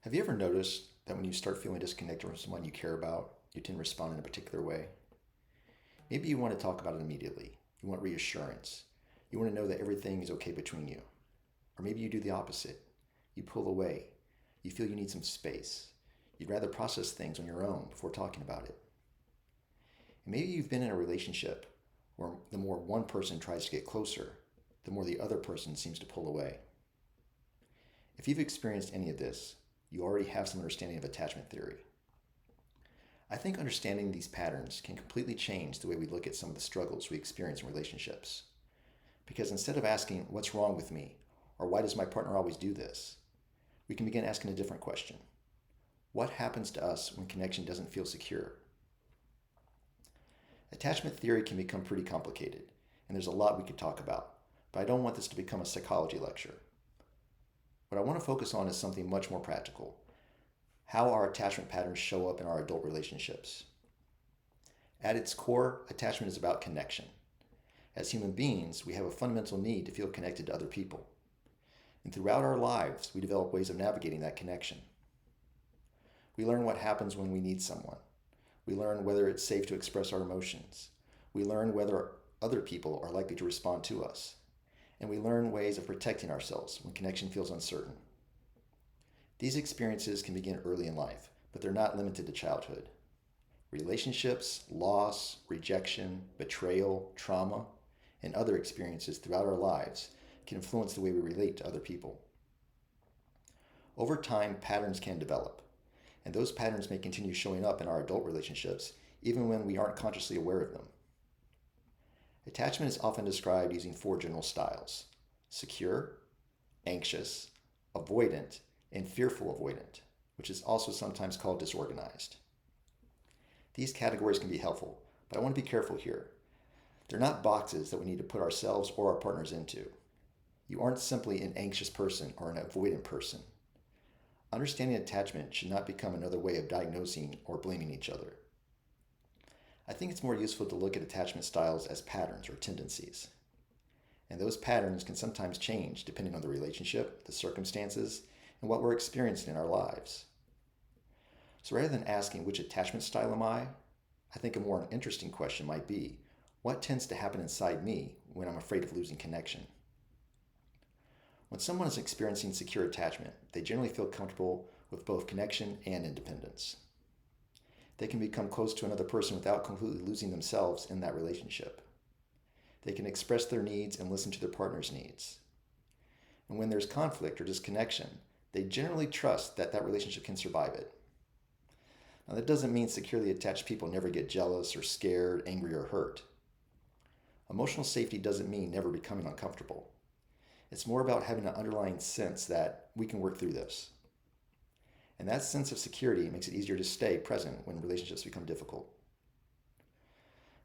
Have you ever noticed that when you start feeling disconnected from someone you care about, you tend to respond in a particular way? Maybe you want to talk about it immediately. You want reassurance. You want to know that everything is okay between you. Or maybe you do the opposite. You pull away. You feel you need some space. You'd rather process things on your own before talking about it. And maybe you've been in a relationship where the more one person tries to get closer, the more the other person seems to pull away. If you've experienced any of this, you already have some understanding of attachment theory. I think understanding these patterns can completely change the way we look at some of the struggles we experience in relationships. Because instead of asking, "What's wrong with me?" or "Why does my partner always do this?" we can begin asking a different question. What happens to us when connection doesn't feel secure? Attachment theory can become pretty complicated, and there's a lot we could talk about, but I don't want this to become a psychology lecture. What I want to focus on is something much more practical: how our attachment patterns show up in our adult relationships. At its core, attachment is about connection. As human beings, we have a fundamental need to feel connected to other people. And throughout our lives, we develop ways of navigating that connection. We learn what happens when we need someone. We learn whether it's safe to express our emotions. We learn whether other people are likely to respond to us. And we learn ways of protecting ourselves when connection feels uncertain. These experiences can begin early in life, but they're not limited to childhood. Relationships, loss, rejection, betrayal, trauma, and other experiences throughout our lives can influence the way we relate to other people. Over time, patterns can develop, and those patterns may continue showing up in our adult relationships even when we aren't consciously aware of them. Attachment is often described using four general styles: secure, anxious, avoidant, and fearful-avoidant, which is also sometimes called disorganized. These categories can be helpful, but I want to be careful here. They're not boxes that we need to put ourselves or our partners into. You aren't simply an anxious person or an avoidant person. Understanding attachment should not become another way of diagnosing or blaming each other. I think it's more useful to look at attachment styles as patterns or tendencies. And those patterns can sometimes change depending on the relationship, the circumstances, and what we're experiencing in our lives. So rather than asking, "Which attachment style am I think a more interesting question might be, what tends to happen inside me when I'm afraid of losing connection? When someone is experiencing secure attachment, they generally feel comfortable with both connection and independence. They can become close to another person without completely losing themselves in that relationship. They can express their needs and listen to their partner's needs. And when there's conflict or disconnection, they generally trust that that relationship can survive it. Now, that doesn't mean securely attached people never get jealous or scared, angry, or hurt. Emotional safety doesn't mean never becoming uncomfortable. It's more about having an underlying sense that we can work through this. And that sense of security makes it easier to stay present when relationships become difficult.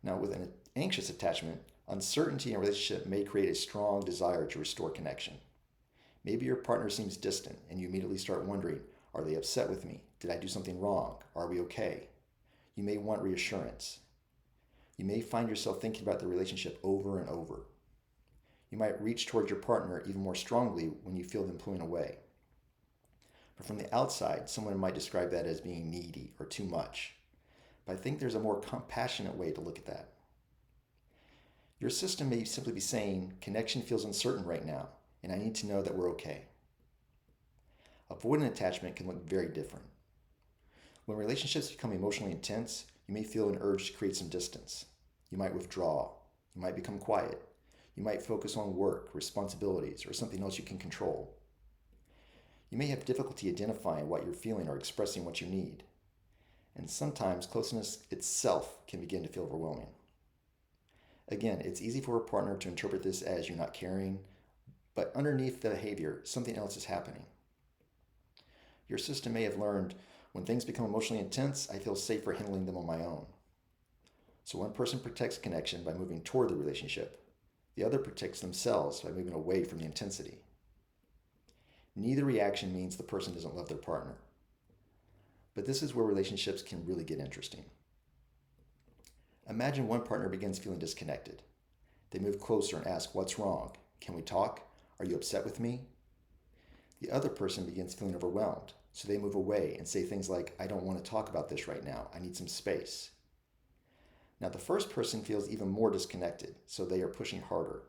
Now, with an anxious attachment, uncertainty in a relationship may create a strong desire to restore connection. Maybe your partner seems distant and you immediately start wondering, are they upset with me? Did I do something wrong? Are we okay? You may want reassurance. You may find yourself thinking about the relationship over and over. You might reach towards your partner even more strongly when you feel them pulling away. But from the outside, someone might describe that as being needy or too much. But I think there's a more compassionate way to look at that. Your system may simply be saying, "Connection feels uncertain right now, and I need to know that we're okay." Avoidant attachment can look very different. When relationships become emotionally intense, you may feel an urge to create some distance. You might withdraw. You might become quiet. You might focus on work, responsibilities, or something else you can control. You may have difficulty identifying what you're feeling or expressing what you need. And sometimes closeness itself can begin to feel overwhelming. Again, it's easy for a partner to interpret this as you're not caring, but underneath the behavior, something else is happening. Your system may have learned, when things become emotionally intense, I feel safer handling them on my own. So one person protects connection by moving toward the relationship. The other protects themselves by moving away from the intensity. Neither reaction means the person doesn't love their partner. But this is where relationships can really get interesting. Imagine one partner begins feeling disconnected. They move closer and ask, "What's wrong? Can we talk? Are you upset with me?" the other person begins feeling overwhelmed, so they move away and say things like, I don't want to talk about this right now, I need some space. Now the first person feels even more disconnected, so they are pushing harder.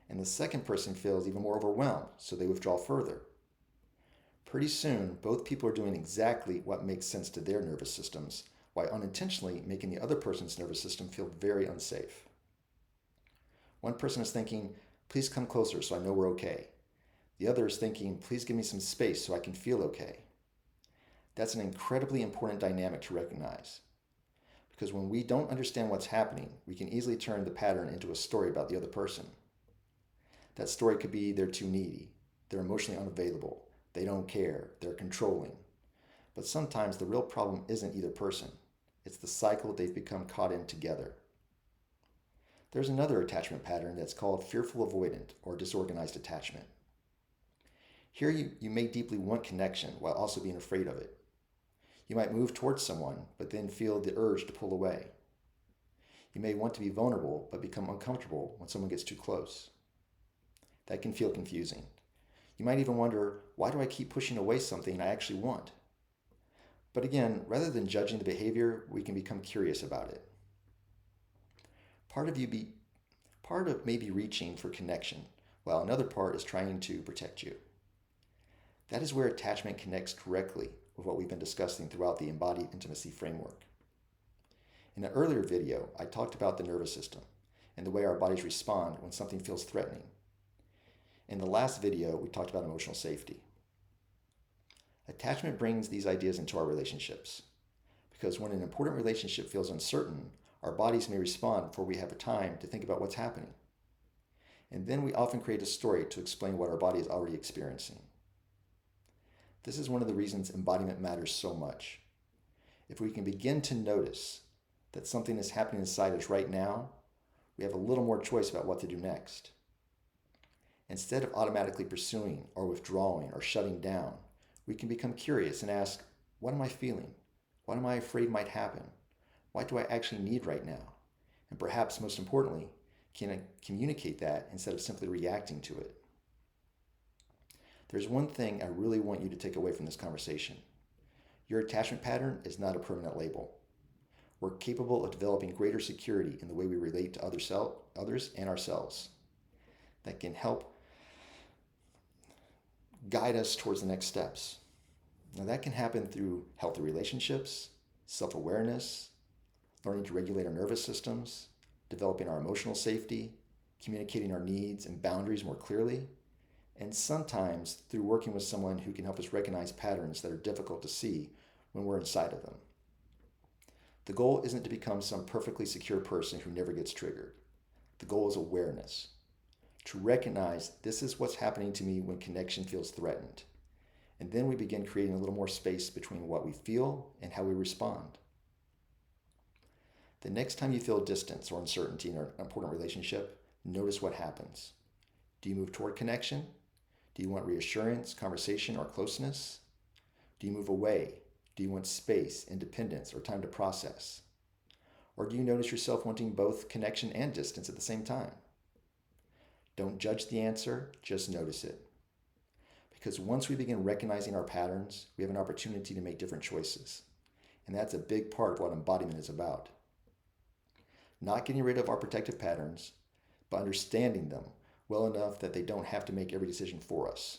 And the second person feels even more overwhelmed, so they withdraw further. Pretty soon, both people are doing exactly what makes sense to their nervous systems, while unintentionally making the other person's nervous system feel very unsafe. One person is thinking, please come closer so I know we're okay. The other is thinking, please give me some space so I can feel okay. That's an incredibly important dynamic to recognize. Because when we don't understand what's happening, we can easily turn the pattern into a story about the other person. That story could be they're too needy, they're emotionally unavailable, they don't care, they're controlling. But sometimes the real problem isn't either person. It's the cycle they've become caught in together. There's another attachment pattern that's called Fearful-Avoidant or Disorganized attachment. Here you may deeply want connection while also being afraid of it. You might move towards someone, but then feel the urge to pull away. You may want to be vulnerable, but become uncomfortable when someone gets too close. That can feel confusing. You might even wonder, why do I keep pushing away something I actually want? But again, rather than judging the behavior, we can become curious about it. Part of may be reaching for connection, while another part is trying to protect you. That is where attachment connects directly with what we've been discussing throughout the Embodied Intimacy Framework. In an earlier video, I talked about the nervous system and the way our bodies respond when something feels threatening. In the last video, we talked about emotional safety. Attachment brings these ideas into our relationships, because when an important relationship feels uncertain, our bodies may respond before we have time to think about what's happening. And then we often create a story to explain what our body is already experiencing. This is one of the reasons embodiment matters so much. If we can begin to notice that something is happening inside us right now, we have a little more choice about what to do next. Instead of automatically pursuing or withdrawing or shutting down, we can become curious and ask, what am I feeling? What am I afraid might happen? What do I actually need right now? And perhaps most importantly, can I communicate that instead of simply reacting to it? There's one thing I really want you to take away from this conversation. Your attachment pattern is not a permanent label. We're capable of developing greater security in the way we relate to others and ourselves. That can help guide us towards the next steps. Now that can happen through healthy relationships, self-awareness, learning to regulate our nervous systems, developing our emotional safety, communicating our needs and boundaries more clearly, and sometimes through working with someone who can help us recognize patterns that are difficult to see when we're inside of them. The goal isn't to become some perfectly secure person who never gets triggered. The goal is awareness. To recognize this is what's happening to me when connection feels threatened. And then we begin creating a little more space between what we feel and how we respond. The next time you feel distance or uncertainty in an important relationship, notice what happens. Do you move toward connection? Do you want reassurance, conversation, or closeness? Do you move away? Do you want space, independence, or time to process? Or do you notice yourself wanting both connection and distance at the same time? Don't judge the answer, just notice it. Because once we begin recognizing our patterns, we have an opportunity to make different choices. And that's a big part of what embodiment is about. Not getting rid of our protective patterns, but understanding them well enough that they don't have to make every decision for us.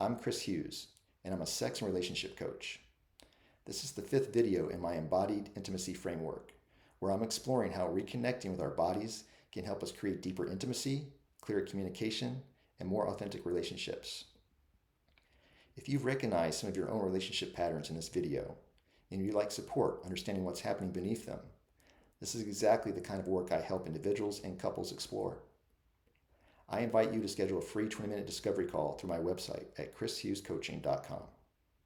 I'm Chris Hughes, and I'm a sex and relationship coach. This is the 5th video in my Embodied Intimacy Framework, where I'm exploring how reconnecting with our bodies can help us create deeper intimacy, clearer communication, and more authentic relationships. If you've recognized some of your own relationship patterns in this video, and you'd like support understanding what's happening beneath them, this is exactly the kind of work I help individuals and couples explore. I invite you to schedule a free 20-minute discovery call through my website at chrishughescoaching.com.